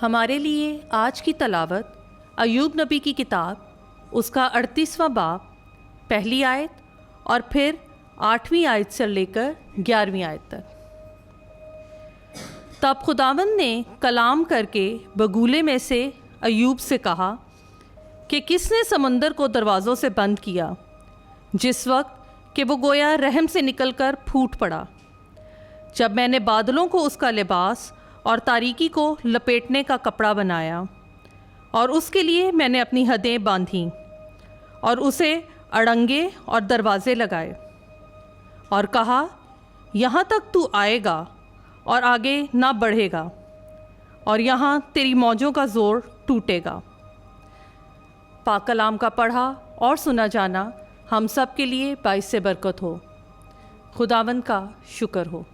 हमारे लिए आज की तलावत अय्यूब नबी की किताब उसका 38वां बाब पहली आयत और फिर 8वीं आयत से लेकर 11वीं आयत तक। तब खुदावंद ने कलाम करके बगुले में से अय्यूब से कहा कि किसने समंदर को दरवाज़ों से बंद किया जिस वक्त कि वो गोया रहम से निकलकर फूट पड़ा, जब मैंने बादलों को उसका लिबास और तारीकी को लपेटने का कपड़ा बनाया और उसके लिए मैंने अपनी हदें बांधी और उसे अड़ंगे और दरवाज़े लगाए और कहा, यहाँ तक तू आएगा और आगे ना बढ़ेगा और यहाँ तेरी मौजों का ज़ोर टूटेगा। पाक कलाम का पढ़ा और सुना जाना हम सब के लिए बाइस से बरकत हो। खुदावंद का शुक्र हो।